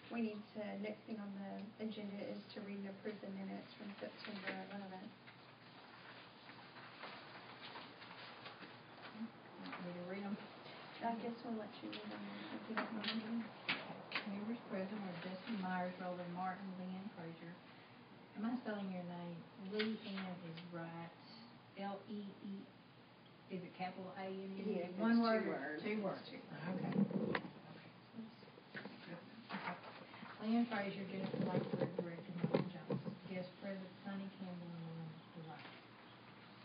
We need to, next thing on the agenda is to read and approve the minutes from September 11th. Need to read them? I guess we'll let you read them if you don't mind. Members present are Justin Myers, Roland Martin, Leanne Frazier. Am I spelling your name? Leanne is right. L-E-E. Is it capital A-N-E? Yes, one it's word? 2 words. 2 words. Okay. Leanne Frazier, Jennifer Langford, Director Martin Jones. Guest present Sonny Campbell and Lynn Dwight.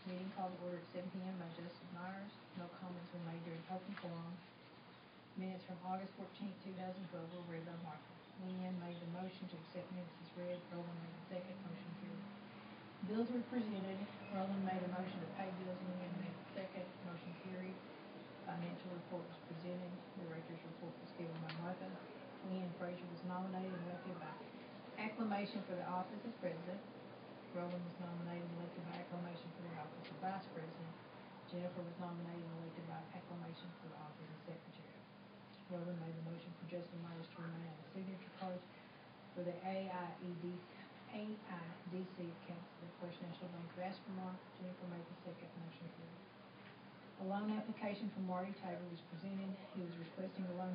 Meeting called to order at 7 p.m. by Justin Myers. No comments were made during open forum. Minutes from August 14, 2012 were read by Martha. Leanne made the motion to accept minutes as read. Roland made the second. Motion carried. Bills were presented. Roland made a motion to pay bills. Leanne made the second. Motion carried. Financial report was presented. Director's report was given by Martha. Leanne Frazier was nominated and elected by acclamation for the office of president. Roland was nominated and elected by acclamation for the office of vice president. Jennifer was nominated and elected by acclamation for the office of secretary. Roland made the motion for Justin Myers to remain on the signature cards for the AIDC accounts of the First National Bank of Aspermont. Jennifer made the second. Motion carried. A loan application from Marty Tabor was presented. He was requesting a loan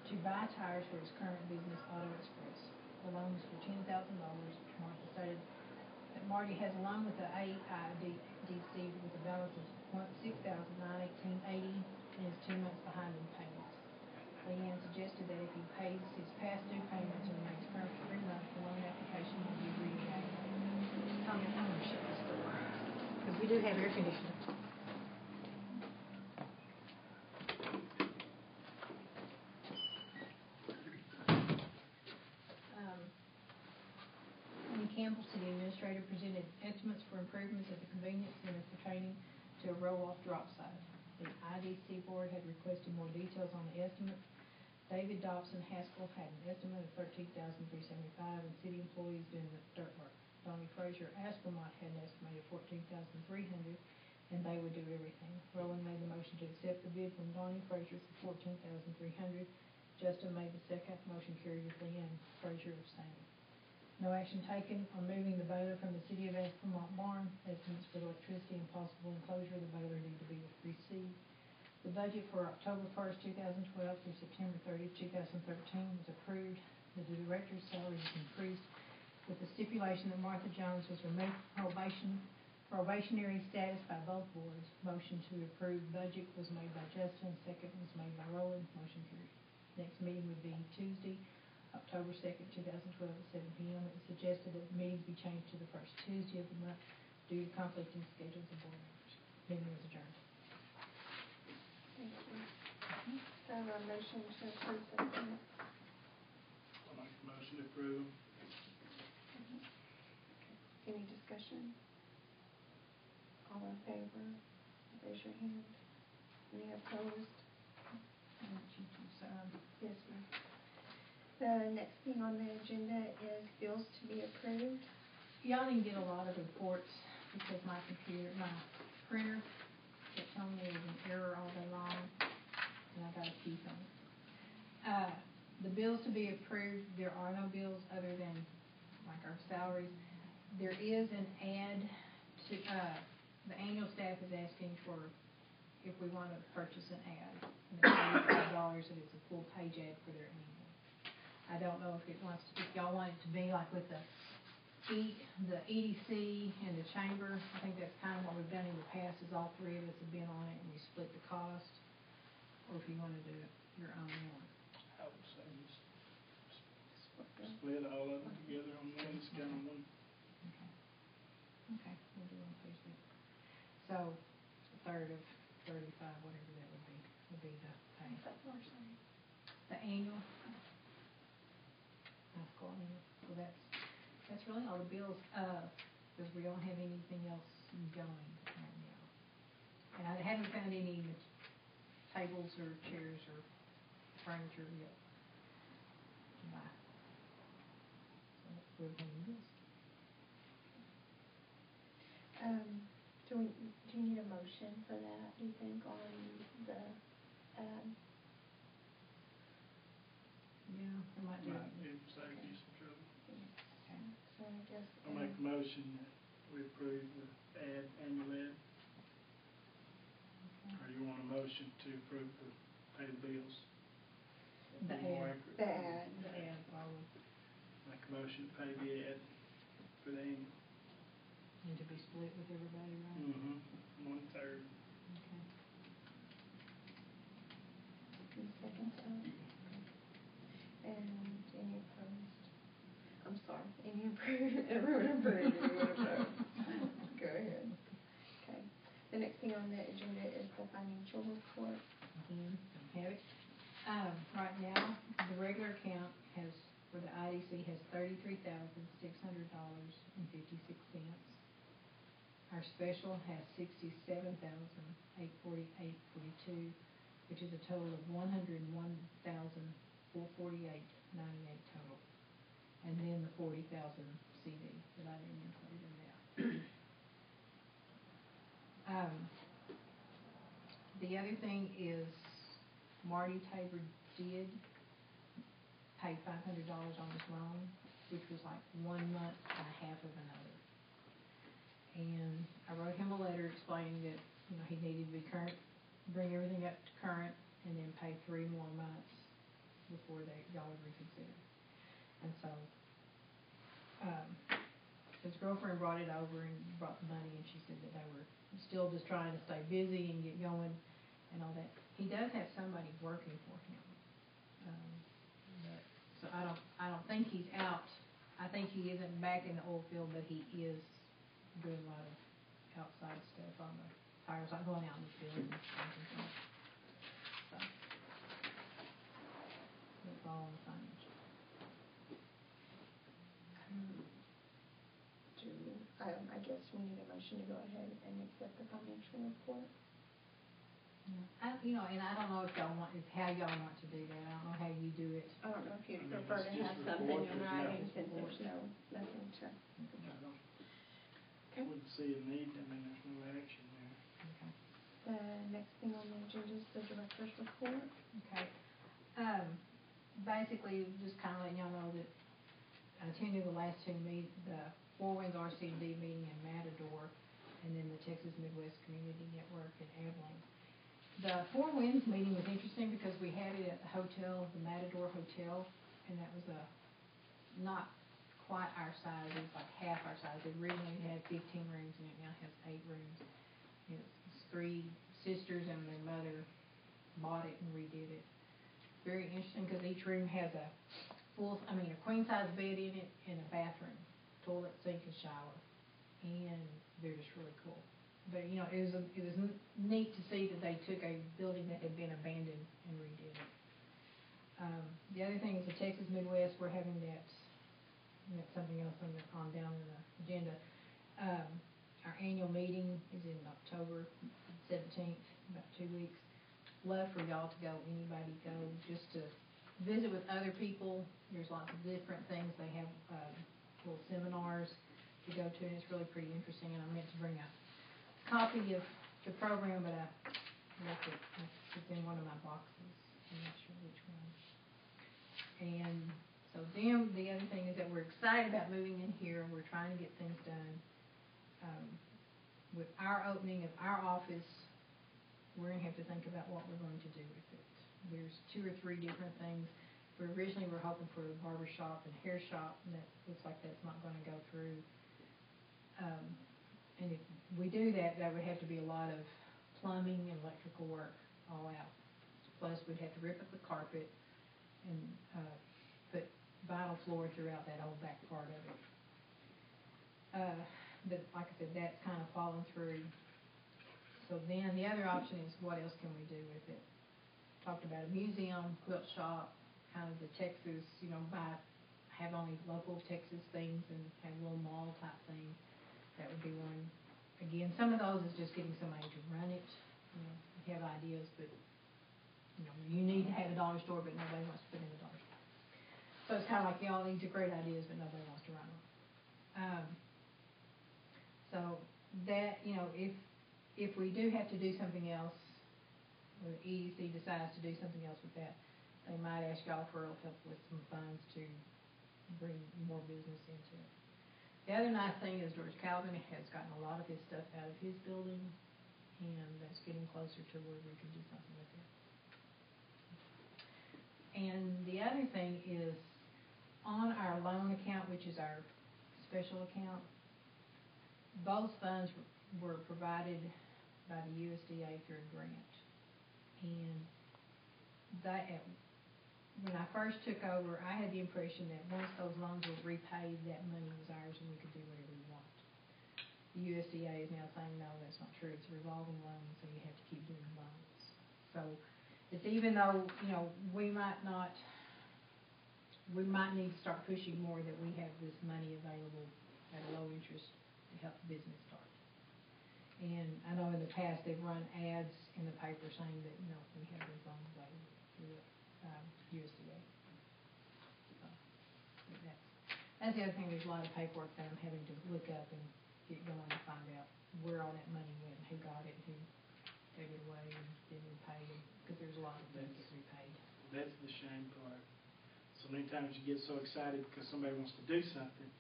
to buy tires for his current business, Auto Express. The loan was for $10,000. Martha stated that Marty has a loan with the AIDC with a balance of $6,918.80 and is 2 months behind in payments. Leanne suggested that if he pays his past due payments and remains current for 3 months, the loan application will be reevaluated. Tommy, I'm going to shut this door because we do have air conditioning. Campbell, City Administrator, presented estimates for improvements at the convenience center pertaining to a roll-off drop site. The IDC board had requested more details on the estimates. David Dobson Haskell had an estimate of $13,375 and city employees doing the dirt work. Donnie Frazier Aspermont had an estimate of $14,300 and they would do everything. Roland made the motion to accept the bid from Donnie Frazier for $14,300. Justin made the second. Motion carried with Leanne Frazier abstaining. No action taken on moving the baler from the City of Aspermont barn. Estimates for electricity and possible enclosure of the baler need to be received. The budget for October 1st, 2012 through September 30th, 2013 was approved. The director's salary was increased with the stipulation that Martha Jones was removed from probationary status by both boards. Motion to approve budget was made by Justin. Second was made by Roland. Motion carried. Next meeting would be Tuesday, October 2nd, 2012 at 7 p.m. It was suggested that the meetings be changed to the first Tuesday of the month due to conflicting schedules of board members. Meeting is adjourned. Thank you. So I have a motion to approve the minutes. I'll make the motion to approve them. Any discussion? All in favor? Raise your hand. Any opposed? Yes, ma'am. The next thing on the agenda is bills to be approved. Y'all didn't get a lot of reports because my printer kept telling me there was an error all day long, and I got a few things. The bills to be approved, there are no bills other than like our salaries. There is an ad to, the annual staff is asking for if we want to purchase an ad, and it's $85 and it's a full page ad for their annual. I don't know if y'all want it to be like with the EDC and the chamber. I think that's kind of what we've done in the past is all three of us have been on it and we split the cost. Or if you want to do your own one. I would say just split all of them together on one, it's kind of one. Okay, we'll do one page then. So, a third of 35, whatever that would be the pay. The annual. So that's really all the bills, because we don't have anything else going right now. And I haven't found any tables or chairs or furniture yet to buy. So we're paying bills. Do you need a motion for that, do you think, on the Yeah. might do Might it. save you some trouble. Okay. So I guess. I'll make a motion that we approve the annual ad. Or you want a motion to approve the pay the bills? The Be more ad. accurate. The ad. The ad, probably, Make a motion to pay the ad for the annual. and to be split with everybody, right? Mm-hmm. 1/3. Okay. Any seconds, and any opposed? I'm sorry, any approved, everyone approved, anyone opposed? Go ahead. Okay. The next thing on the agenda is the financial report. Again, have it. Right now, the regular account has, for the IDC, has $33,600.56. Our special has $67,848.42, which is a total of $101,448.98 total. And then the $40,000 CD that I didn't include in that. The other thing is Marty Tabor did pay $500 on his loan, which was like 1 month and a half of another. And I wrote him a letter explaining that, he needed to be current, bring everything up to current, and then pay 3 more months before y'all would reconsider. And so, his girlfriend brought it over and brought the money, and she said that they were still just trying to stay busy and get going and all that. He does have somebody working for him. So I don't think he's out. I think he isn't back in the oil field, but he is doing a lot of outside stuff on the tires, like going out in the field and things. So that's all on the financial. I guess we need a motion to go ahead and accept the financial report. And I don't know if y'all how y'all want to do that. I don't know how you do it. I don't know if you'd I mean, prefer to it's just have something report, in there's writing nothing. since there's nothing to. I wouldn't see a need, I mean, there's no action there. Okay. The next thing on the agenda is the director's report. Okay. Basically, just kind of letting y'all know that I attended the last two the Four Winds RC&D meeting in Matador, and then the Texas Midwest Community Network in Abilene. The Four Winds meeting was interesting because we had it at the hotel, the Matador Hotel, and that was not quite our size. It was like half our size. It originally had 15 rooms, and it now has 8 rooms. It's 3 sisters and their mother bought it and redid it. Very interesting because each room has a queen size bed in it and a bathroom, toilet, sink, and shower, and they're just really cool. But it was neat to see that they took a building that had been abandoned and redid it. The other thing is the Texas Midwest. We're having that. That's something else on down in the agenda. Our annual meeting is in October 17th, about 2 weeks. Love for y'all to go. Anybody go, just to visit with other people. There's lots of different things. They have little seminars to go to, and it's really pretty interesting. And I meant to bring a copy of the program, but I left it. It's in one of my boxes. I'm not sure which one. And so the other thing is that we're excited about moving in here. We're trying to get things done. With our opening of our office, we're going to have to think about what we're going to do with it. There's 2 or 3 different things. We originally were hoping for a barber shop and hair shop, and that looks like that's not going to go through. And if we do that, that would have to be a lot of plumbing and electrical work all out. Plus, we'd have to rip up the carpet and put vinyl floor throughout that whole back part of it. But like I said, that's kind of fallen through. So then the other option is, what else can we do with it? Talked about a museum, quilt shop, kind of the Texas, have only local Texas things and have a little mall type thing. That would be one. Again, some of those is just getting somebody to run it. We have ideas, but you need to have a dollar store, but nobody wants to put in a dollar store. So it's kind of like y'all, these are great ideas, but nobody wants to run them. So that, if we do have to do something else, or the EDC decides to do something else with that, they might ask y'all for help with some funds to bring more business into it. The other nice thing is George Calvin has gotten a lot of his stuff out of his building, and that's getting closer to where we can do something with it. And the other thing is, on our loan account, which is our special account, those funds were provided by the USDA through a grant. And that, when I first took over, I had the impression that once those loans were repaid, that money was ours and we could do whatever we want. The USDA is now saying, no, that's not true. It's a revolving loan, so you have to keep doing loans. So it's, even though, you know, we might need to start pushing more that we have this money available at a low interest to help the business start. And I know in the past they've run ads in the paper saying that, you know, we have those loans available through the USDA. So that's the other thing. There's a lot of paperwork that I'm having to look up and get going to find out where all that money went, and who got it, and who gave it away and didn't repay it, because there's a lot of things that get repaid. That's the shame part. So many times you get so excited because somebody wants to do something,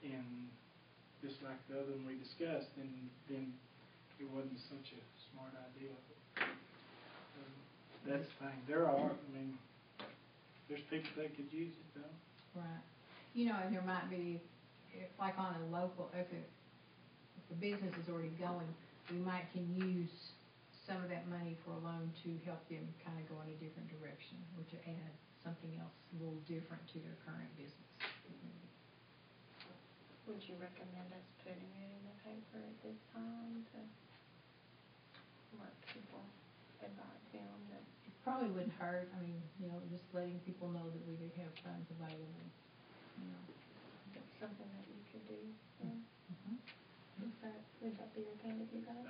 and just like the other one we discussed, then it wasn't such a smart idea. That's the thing. There are, I mean, there's people that could use it though. Right. You know, and there might be, like on a local, if the business is already going, we might can use some of that money for a loan to help them kind of go in a different direction, or to add something else a little different to their current business. Would you recommend us putting it in the paper at this time to let people advise them that? It probably wouldn't hurt. I mean, you know, just letting people know that we do have funds available. You know, That's something that you could do. Then. mm-hmm. Would that be okay with you guys?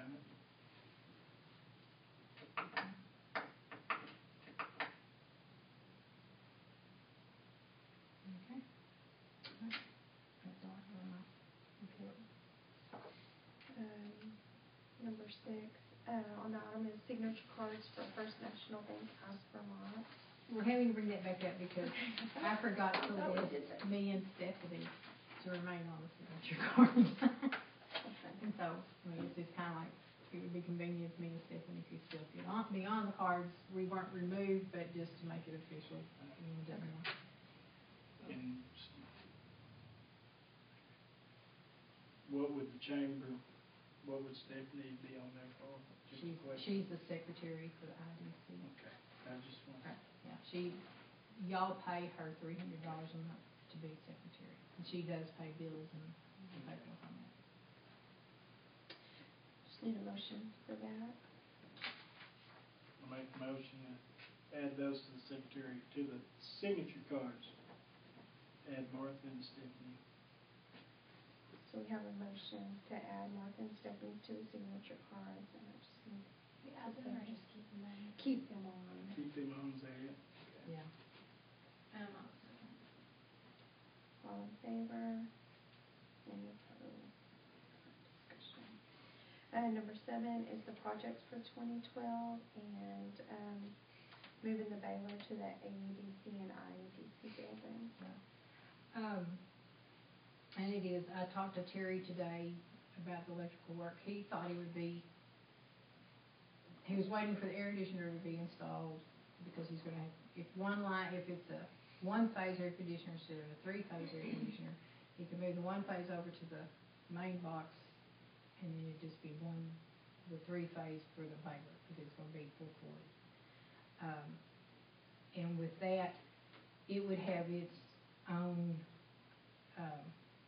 Okay. That's all I have on my report. Number 6, on the item is signature cards for First National Bank of Vermont. We're having to bring that back up because I forgot to list me and Stephanie to remain on the signature cards. And so, I mean, it's just kind of like, it would be convenient if me and Stephanie could still be on the cards. We weren't removed, but just to make it official. And what would the chamber, what would Stephanie be on there for? Just a question. She's the secretary for the IDC. Okay. I just want to. Yeah, y'all pay her $300 a month to be secretary. And she does pay bills and paperwork on that. Just need a motion for that. I'll make a motion to add those to the secretary, to the signature cards. Add Martha and Stephanie. So we have a motion to add Martha and Stephanie to the signature cards, and I just need Add them or just keep them on? keep them on. Keep them on there. Yeah. All in favor? Any opposed? Discussion. Number 7 is the projects for 2012, and moving the Baylor to the AEDC and IDC building. And it is, I talked to Terry today about the electrical work. He thought he was waiting for the air conditioner to be installed, because he's going to have, if it's a one-phase air conditioner instead of a three-phase air conditioner, he can move the one phase over to the main box, and then it'd just be the three-phase for the Baylor, because it's going to be 440. And with that, it would have its own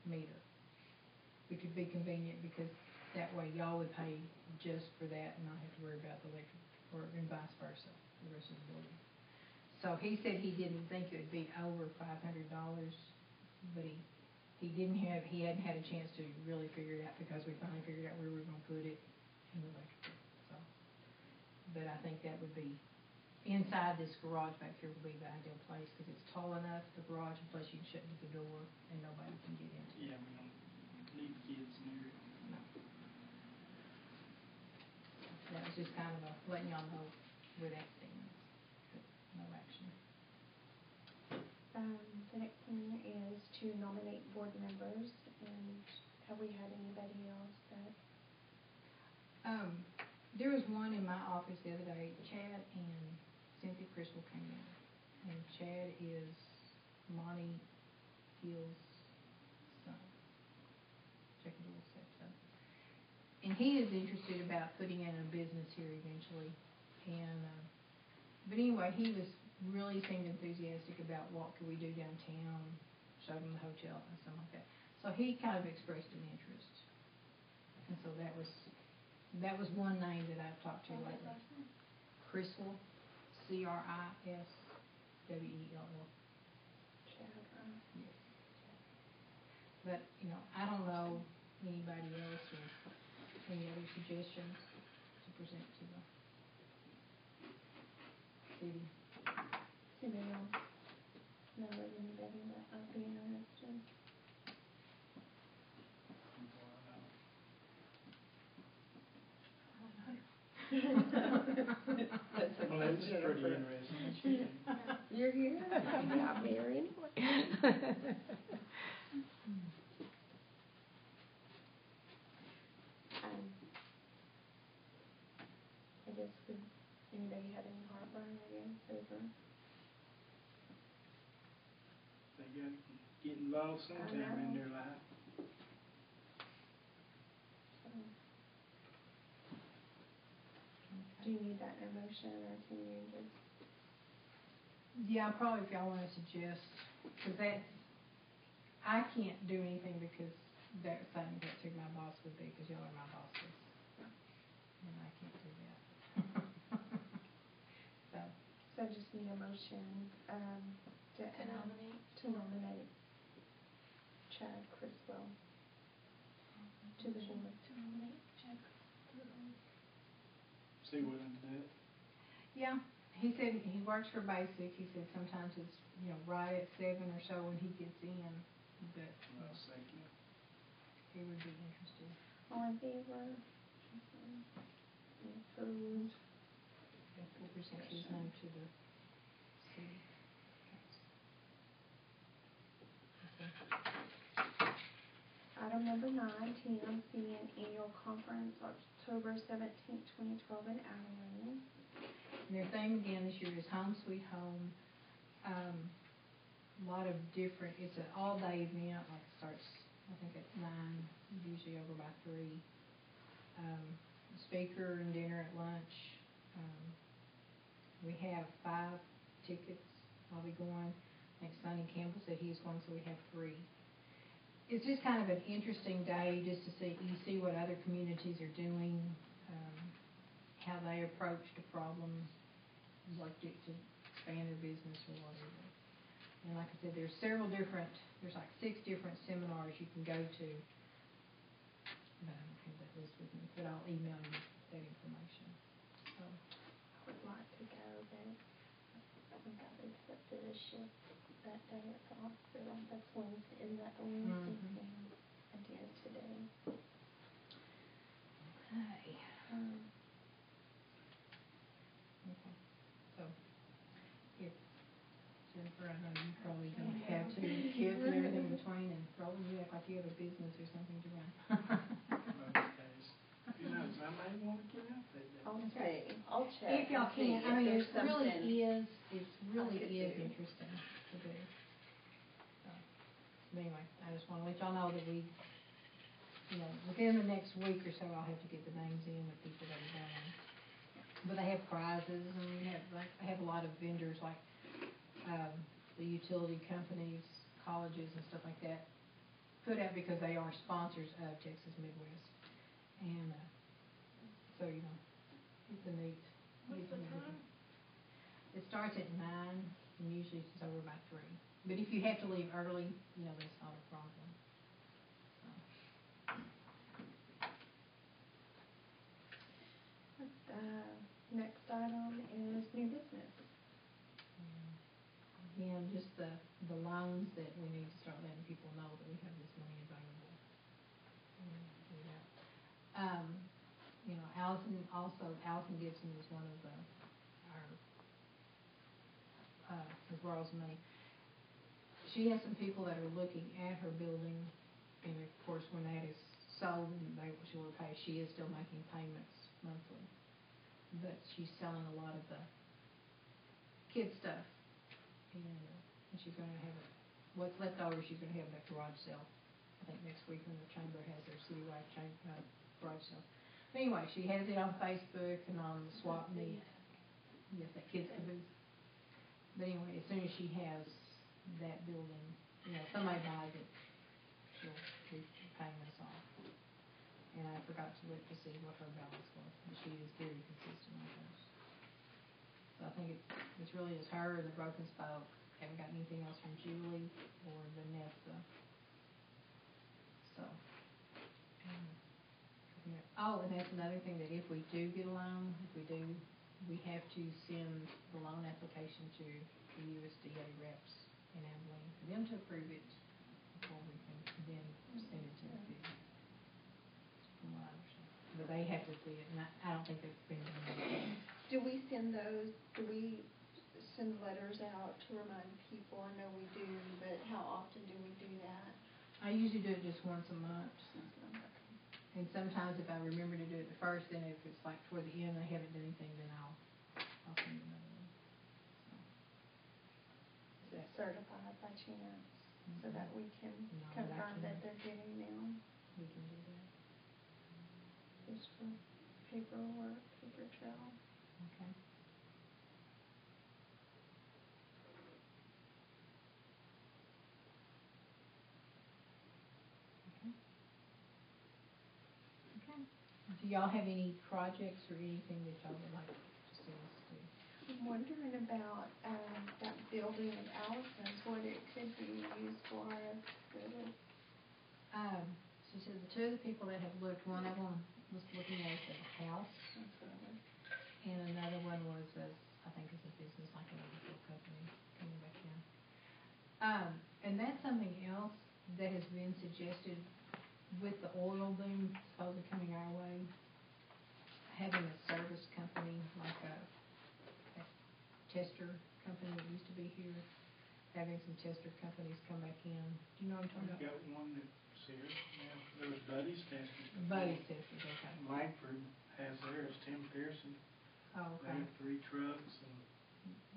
meter, which would be convenient, because that way y'all would pay just for that and not have to worry about the electric, and vice versa, the rest of the building. So he said he didn't think it would be over $500, but he hadn't had a chance to really figure it out, because we finally figured out where we were going to put it in the electrical. So, but I think that would be inside this garage back here would be the ideal place, because it's tall enough, the garage, and plus you can shut the door and nobody can get into it. Yeah, we don't need kids near it. No. That was just kind of letting y'all know where that stands. No action. to nominate board members, and have we had anybody else that? There was one in my office the other day, Chad and Cynthia Crystal came in, and Chad is Monty Hill's son, second little stepson. And he is interested about putting in a business here eventually, and, but anyway, he was really seemed enthusiastic about what could we do downtown, showed him the hotel and stuff like that. So he kind of expressed an interest, and so that was one name that I've talked to lately. Crystal, Criswell. Yes. But, you know, I don't know anybody else or any other suggestions to present to the city. Anybody else know of anybody that might be interested? Well, that's pretty interesting. You're here? Yeah, Mary. I guess, would anybody have any heartburn, I guess, over? They got to get involved sometime in their life. Do you need that in a motion, or can you just? Yeah, probably if y'all want to suggest, because that's, I can't do anything because that's something that's who my boss would be, because y'all are my bosses. And I can't do that. So I just need a motion, to nominate Chad Criswell to the board. Is he willing to do it? Yeah, he said he works for Basic. He said sometimes it's, you know, right at 7 or so when he gets in, but Well, second. he would be interested. All in favor? Approved. We'll present his name to the city council. Item number 9, TMC and annual conference, October 17th, 2012 in Abilene. And their theme again this year is Home Sweet Home. A lot of different, it's an all-day event, like it starts, I think, at 9, usually over by 3. Speaker and dinner at lunch. We have 5 tickets. I'll be going. I think Sonny Campbell said he's going, so we have 3. It's just kind of an interesting day just to see, you see what other communities are doing, how they approach the problem, like to expand their business or whatever. And like I said, there's like 6 different seminars you can go to. But I don't have that list with me, but I'll email you that information. So. I would like to go, but I think I've accepted a shift that day at the hospital. That's Wednesday, isn't that the Wednesday? Mhm. Yeah, I did today. Okay. Okay. So, if Jennifer, I know you probably don't have 2 kids and everything between, and probably you act like you have a business or something to run. Most days. Who knows, I may want to get out that day. I'll Okay. check. I'll check. If y'all and see can, I mean, if it there's really something is do. interesting to do. So, anyway, I just want to let y'all know that we, you know, within the next week or so, I'll have to get the names in of people that are going. But they have prizes, and we have, like, I have a lot of vendors, like, the utility companies, colleges and stuff like that, put out because they are sponsors of Texas Midwest. And, so, you know, it's a neat. What's the time? It starts at 9, and usually it's over by 3. But if you have to leave early, you know, that's not a problem. So. Next item is new business. Again, just the loans that we need to start letting people know that we have this money available. You know, Allison Gibson is one of our, as well as me. she has some people that are looking at her building, and of course, when that is sold and she will pay, she is still making payments monthly. But she's selling a lot of the kid stuff, and she's gonna have it, what's left over, she's gonna have that garage sale, I think next week when the chamber has their citywide garage sale. But anyway, she has it on Facebook and on the swap meet. Yes, that kids caboose. But anyway, as soon as she has that building, somebody buys it, she'll be paying us off. And I forgot to look to see what her balance was, but she is very consistent with hers. So I think it's really just her and the broken spoke. Haven't got anything else from Julie or Vanessa. So, oh, and that's another thing, that if we do get a loan, we have to send the loan application to the USDA reps in Abilene for them to approve it before we can then send it to the city. From what I understand. But they have to see it, and I don't think it's been done. Do we send letters out to remind people? I know we do, but how often do we do that? I usually do it just once a month. And sometimes if I remember to do it the first, then if it's like toward the end, I haven't done anything, then I'll send another one. Is it certified by chance, so that we can No, confirm that they're getting them? We can do that. Just for paperwork, paper trail. Okay. Okay. Do y'all have any projects or anything that y'all would like to see us do? I'm wondering about that building in Allison's, what it could be used for. She said the two of the people that have looked, one of them was looking at it as a house, and another one was I think as a business, like an overflow company coming back in. And that's something else that has been suggested with the oil boom supposedly coming our way, having a service company like a tester company that used to be here, having some tester companies come back in. Do you know what I'm talking about? We've got one that's here, yeah, there was Buddy's Testers. Buddy's Testers, okay. Langford has theirs, Tim Pearson. Oh, They okay. have 3 trucks and.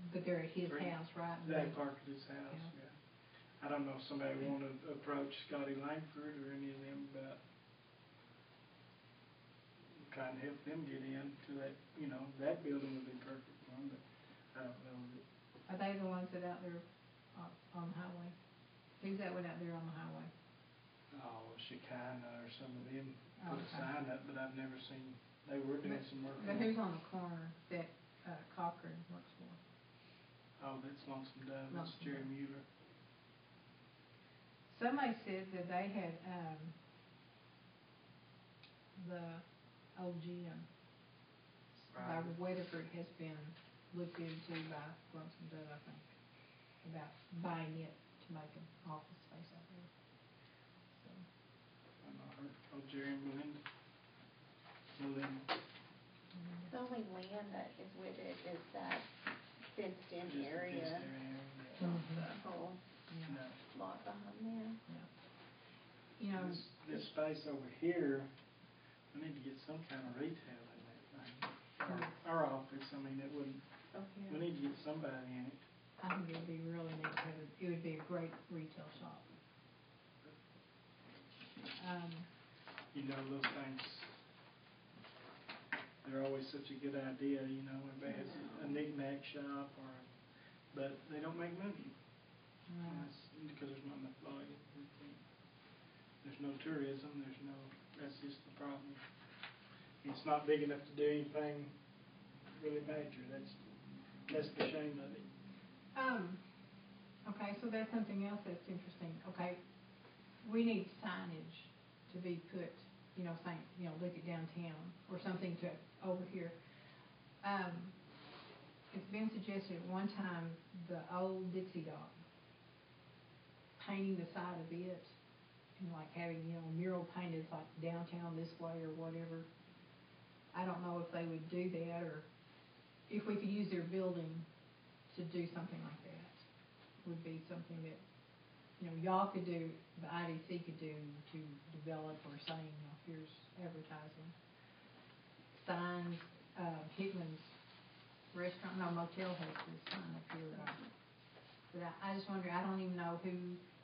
But they're at his 3 house, right? They park at his house, Yeah. yeah. I don't know if somebody wanted to approach Scotty Langford or any of them about trying to help them get into that, that building would be perfect for them, but I don't know that. Are they the ones that out there on the highway? Who's that one out there on the highway? Oh, Shekinah or some of them Oh, put a okay. sign up, but I've never seen, they were doing some work. But who's on the corner that Cochran works for? Oh, that's Lonesome Dove, that's Lonesome Jerry Dove. Mueller. Somebody said that they had the old gym by Right. Weatherford has been looked into by Lonesome Dove, I think, about buying it to make an office space out there. So. I know her, oh, Jerry and Melinda. The only land that is with it is that fenced-in Just the area, fenced area, yeah. not the whole No. lot behind there. You know, This space over here, we need to get some kind of retail in that thing. Our office, it wouldn't, we need to get somebody in it. I think it would be really neat to have it would be a great retail shop. Those things, they're always such a good idea, everybody has a knick-knack shop but they don't make money. That's because there's not enough volume. There's no tourism, that's just the problem. It's not big enough to do anything really major, that's the shame of it. Okay, so that's something else that's interesting. Okay, we need signage to be put, saying, look at downtown, or something to over here. It's been suggested at one time, the old Dixie dock, painting the side of it, and like having, mural painted like downtown this way or whatever. I don't know if they would do that, or if we could use their building to do something like that. Would be something that y'all could do, the IDC could do to develop or say, here's advertising. Signs, Hickman's restaurant, no, motel has this sign up here. But I just wonder, I don't even know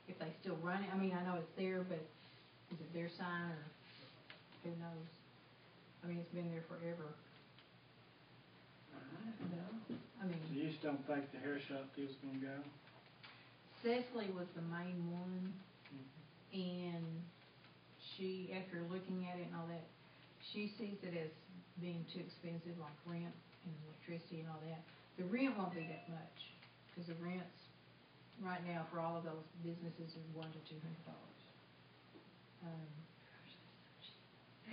if they still run it. I mean, I know it's there, but is it their sign or who knows? I mean, it's been there forever. I mean, So you just don't think the hair shop deal's gonna go? Cecily was the main one, and she, after looking at it and all that, she sees it as being too expensive, like rent and electricity and all that. The rent won't be that much, because the rents right now for all of those businesses is $100 to $200.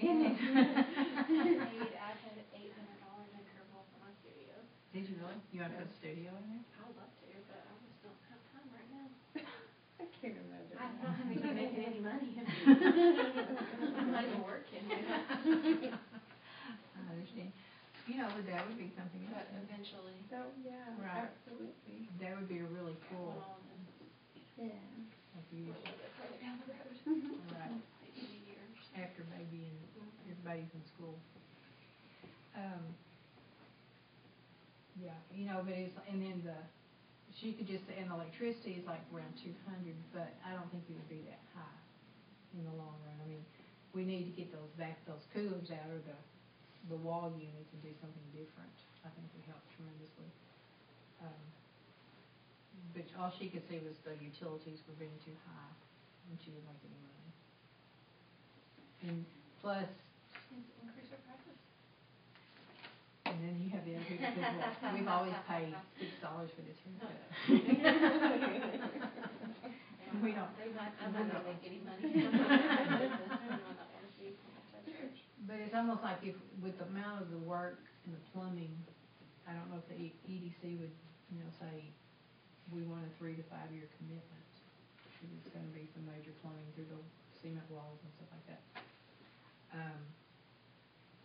Isn't it? I've had $800 in curveball for my studio. Did you really? You want to put a studio in there? I would love to, but I just don't have time right now. I can't imagine. I'm not having to make any money. I'm not even working. I understand. But that would be something else. But eventually, So, yeah, Right. absolutely. That would be a really cool. Yeah. Like you We're a little bit further down the road. Right. Maybe a year. After baby and everybody's in school. Yeah, but it's, and then she could just say, and electricity is like around 200, but I don't think it would be that high in the long run. I mean, we need to get those coolers out of the wall units and do something different. I think would help tremendously. But all she could see was the utilities were being too high, and she didn't make any money. And plus, Increase our prices. and then you have the other people, we've always paid $6 for this haircut. We don't. I'm not gonna make any money. I'm not gonna see multi-church. But it's almost like if, with the amount of the work and the plumbing, I don't know if the EDC would, say, we want a 3 to 5 year commitment, because it's gonna be some major plumbing through the cement walls and stuff like that.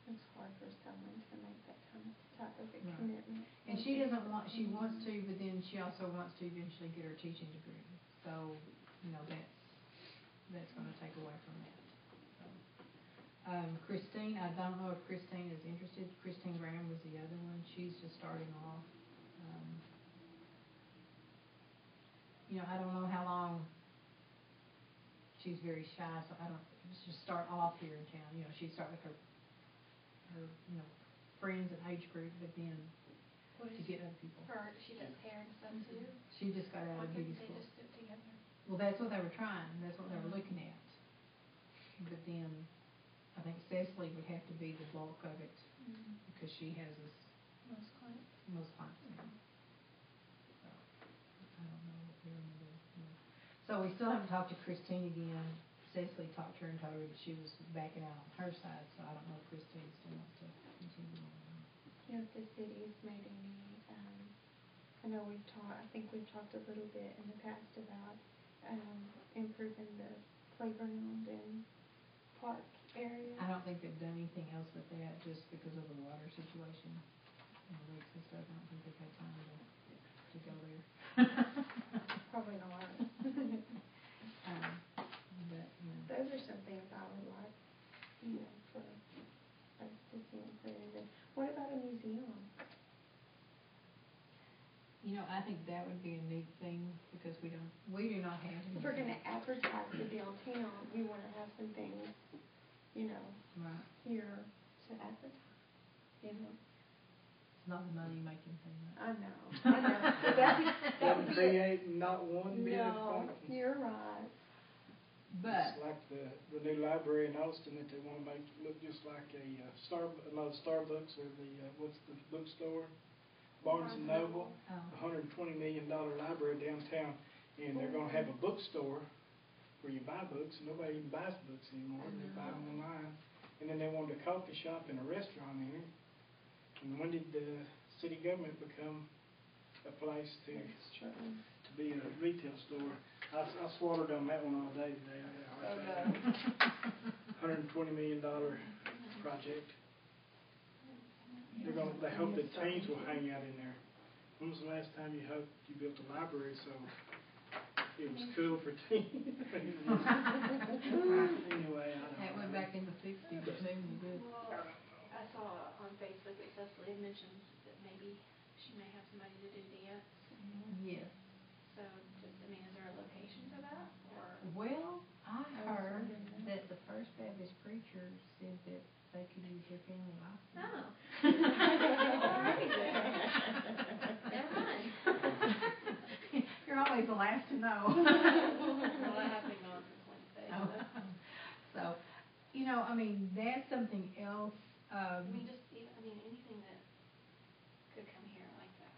It's hard for someone to make that type of a Right. commitment. And she wants to, but then she also wants to eventually get her teaching degree. So, that's gonna take away from that. So, Christine, I don't know if Christine is interested. Christine Graham was the other one. She's just starting off. I don't know how long. She's very shy, so I don't just start off here in town. She'd start with her friends and age group, but then to get other people. She does hair and stuff too. She just got out Why of beauty couldn't they school. just do it together? Well, that's what they were trying. That's what they were looking at. But then I think Cecily would have to be the bulk of it, because she has Most clients. most clients now. So I don't know what they're gonna do. So we still haven't talked to Christine again. Cecily talked to her and told her that she was backing out on her side, so I don't know if Christine still wants to continue on. If the city's made any, I know I think we've talked a little bit in the past about, improving the playground and park area. I don't think they've done anything else with that, just because of the water situation and the leaks and stuff. I don't think they've had time to go there. Probably not. But, Those are some things I would like, for us to see improved. And what about a museum? I think that would be a neat thing, because we do not have any. If we're gonna advertise to downtown, we wanna have some things, Right. here to advertise, It's not the money-making thing, right? I know. That would be create not one bit of No, fun. you're right. But, It's like the new library in Austin that they wanna make look just like a Starbucks or what's the bookstore? Barnes and Noble. $120 million library downtown, and they're gonna have a bookstore where you buy books, and nobody even buys books anymore. They buy them online. And then they wanted a coffee shop and a restaurant in it. And when did the city government become a place to be a retail store? I swallowed on that one all day today. I got a hard time. $120 million project. They hope that teens will hang out in there. When was the last time you hoped you built a library so it was cool for teen. Anyway, I don't That went know. back in the sixties, or seventies, did. Well, I saw on Facebook that Cecily had mentioned that maybe she may have somebody to do dance. Yes. So just, I mean, is there a location for that, or? Well, I was heard wondering that the First Baptist preacher said that they could use their family license. Oh. Alrighty then. Never mind. You're always the last to know. Well, I have been gone since Wednesday, Oh. so. So, you know, I mean, that's something else, I mean, just, even, I mean, anything that could come here like that,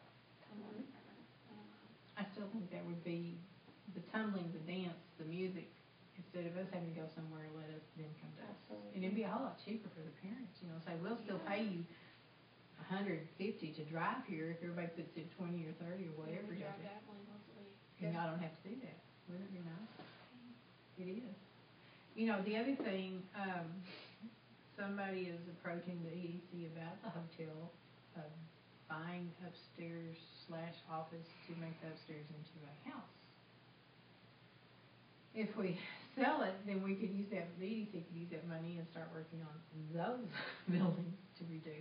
tumbling, or, I don't know. I still think that would be the tumbling, the dance, the music, instead of us having to go somewhere, let us, them come to us. Absolutely. And it'd be a whole lot cheaper for the parents, you know, say, we'll still pay you $150 to drive here if everybody puts in 20 or 30 or whatever. We does drive it. to Abilene once a week. And y'all don't have to do that. Wouldn't it be nice? It is. You know, the other thing, somebody is approaching the EDC about the hotel, buying upstairs/office to make the upstairs into a house. If we sell it, then we could use that, the EDC could use that money and start working on those buildings to redo.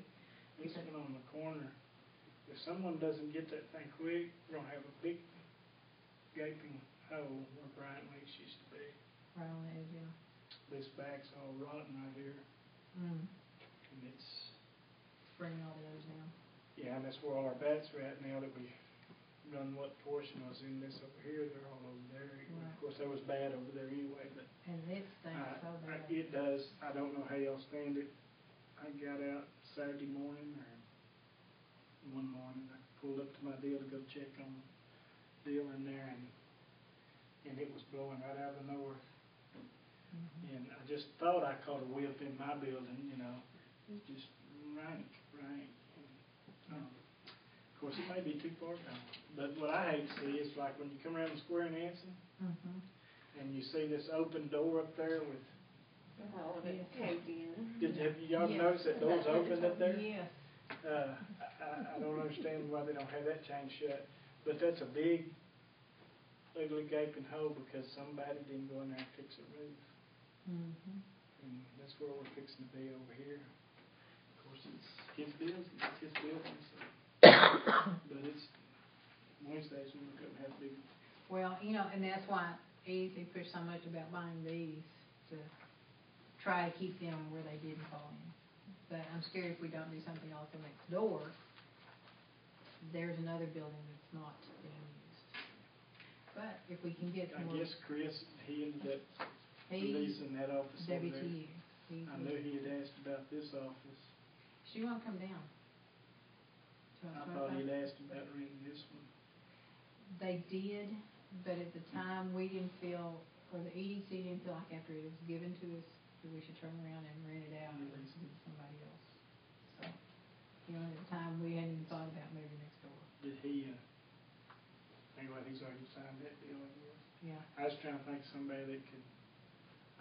This one on the corner, if someone doesn't get that thing quick, we're gonna have a big gaping hole where Bryant Lakes used to be. Right on the edge, yeah. This back's all rotten right here, and it's, Bringing all the others down. yeah, and that's where all our bats are at now that we done what portion was in this over here, they're all over there. Right. Of course, that was bad over there anyway, but And it stinks so bad. it does, I don't know how y'all stand it. I got out Saturday morning, or one morning, I pulled up to my deal to go check on the deal in there, and it was blowing right out of the north. And I just thought I caught a whiff in my building, you know, it's just rank. Of course, it may be too far gone, but what I hate to see is like when you come around the square in Anson, and you see this open door up there with, All of it caved in. have y'all Yes. noticed that door's open up there? Yes. I don't understand why they don't have that chain shut, but that's a big, ugly gaping hole because somebody didn't go in there and fix the roof. And that's where we're fixing to be over here. Of course, it's his business, it's his building, so. But it's Wednesdays when we come have big. Well, you know, and that's why EDC pushed so much about buying these to try to keep them where they didn't fall in. But I'm scared if we don't do something also next door, there's another building that's not being used. But if we can get I more. guess Chris, he ended up He- leasing that office over there. WTU. I knew he had asked about this office. She won't come down. I thought he'd asked about renting this one. They did, but at the time, we didn't feel, or the EDC didn't feel like after it was given to us, that we should turn around and rent it out and lease it to somebody else. So, you know, at the time, we hadn't even thought about moving next door. Did he, anyway, he's already signed that deal, I guess. Yeah. I was trying to think of somebody that could,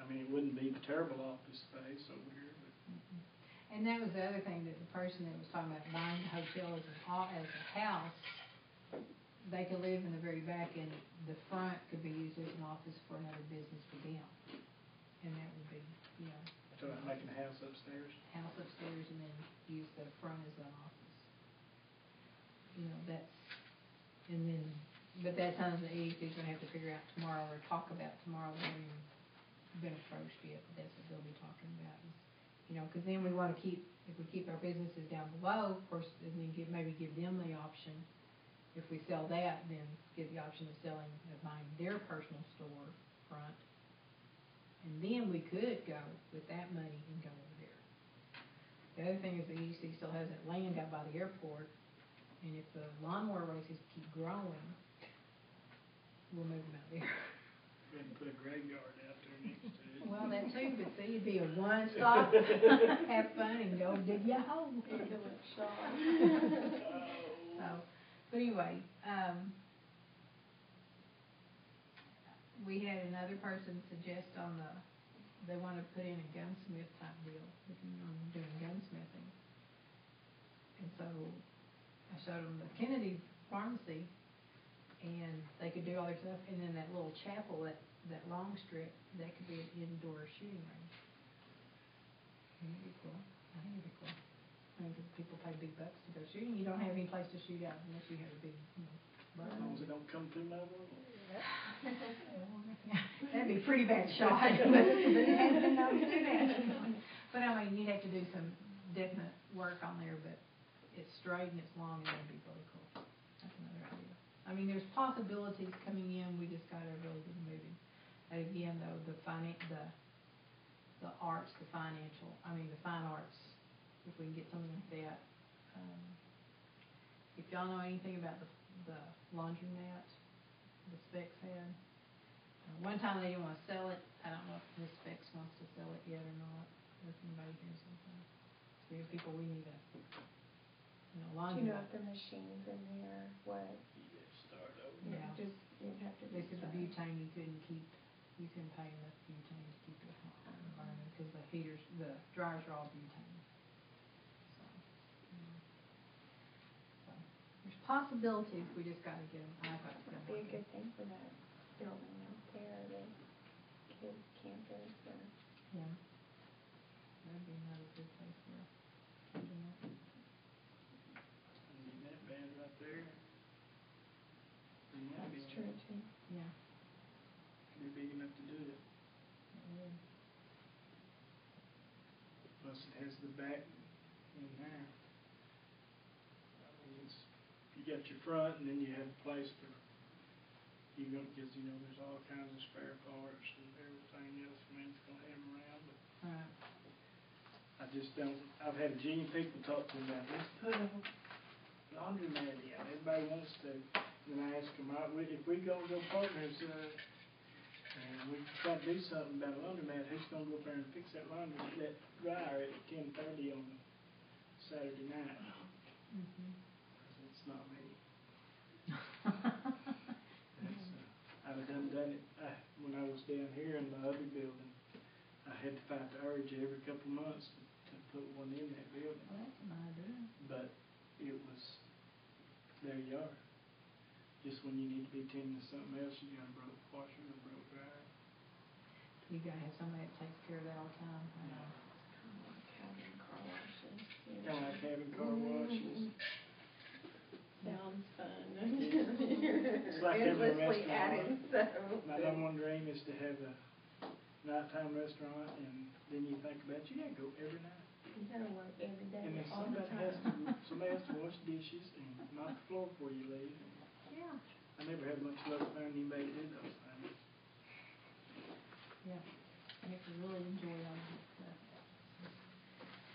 I mean, it wouldn't be terrible office space over here, but. And that was the other thing, that the person that was talking about buying the hotel as a house, they could live in the very back, and the front could be used as an office for another business for them. And that would be, you know, So I'm making a house upstairs. house upstairs and then use the front as an office. You know, that's, and then, but that's something the EDC's gonna have to figure out tomorrow, or talk about tomorrow. They haven't even been approached yet, but that's what they'll be talking about. Is, you know, because then we want to keep, if we keep our businesses down below, of course, and then maybe give them the option. If we sell that, then give the option of selling, of buying their personal store front. And then we could go with that money and go over there. The other thing is the EDC still has that land out by the airport, and if the lawnmower races keep growing, we'll move them out there. Go ahead and put a graveyard out there next to it. Well, that too, but see, it'd be a one-stop, have fun and go dig your hole. So, but anyway, we had another person suggest they want to put in a gunsmith type deal, looking on doing gunsmithing. And so I showed them the Kennedy Pharmacy and they could do all their stuff, and then that little chapel, that long strip, that could be an indoor shooting range. Wouldn't it be cool? I think it'd be cool. I mean, 'cause people pay big bucks to go shooting, you don't have any place to shoot out unless you have a big, As long as it don't come through my room. That'd be a pretty bad shot, but it hasn't been known to do that. But I mean, you'd have to do some definite work on there, but it's straight and it's long, and that'd be really cool. That's another idea. I mean, there's possibilities coming in, we just gotta really get moving. And again, though, the arts, the fine arts, if we can get something like that. If y'all know anything about the laundromat, the Specs had, one time they didn't want to sell it. I don't know if Miss Specs wants to sell it yet or not, or if anybody hears something. So we have people, we need a, Do laundromat. you know if the machines in there, what? You get started over. Yeah. You'd have to. They said the butane, you couldn't pay enough butane to keep it burning, because the dryers are all butane. So, so, there's possibilities, we just gotta get them, I've got to get That'd them be a working. good thing for that building out there, the kids campus, or. Yeah. That'd be another good place for us. Something like that. And need that bad right there. And That's true too. Yeah. Be big enough to do it. It would. Plus it has the back in there. I mean, you got your front, and then you have a place for, because there's all kinds of spare parts and everything else. I mean, it's gonna have them around, but Right. I just don't, I've had a genius people talk to me about, let's put a laundromat in. Everybody wants to. And I ask them, if we go partners, and we try to do something about a laundromat, who's gonna go up there and fix that that dryer at 10:30 on Saturday night? Mhm. It's not me. I've done it, when I was down here in the other building. I had to fight the urge every couple of months to put one in that building. Well, that's an idea. But it was, there you are. Just when you need to be tending to something else, you got a broke washer and a broke dryer. You gotta have somebody that takes care of that all the time. I know. Cabin car washes. Kind of like having car washes. Sounds fun. It's like having a Endlessly adding restaurant. stuff. My number one dream is to have a nighttime restaurant, and then you think about it, you gotta go every night. You gotta work every day, And then all the time. somebody has to wash dishes and mop the floor before you leave. Yeah. I never had much luck finding anybody to do those things. Yeah. You have to really enjoy all that stuff.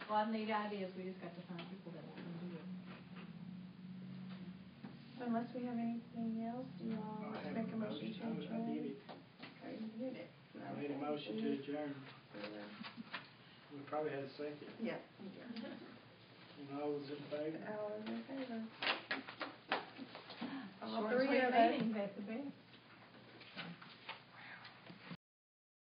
A lot of neat ideas, we just got to find people that want to do it. So unless we have anything else, do you all I have make a motion to I adjourn? did it. Okay, you did it. I made a motion to adjourn. We probably had a second. Yeah. And all was in favor? All in favor. All Short and three sweet of us. meetings, that's the best.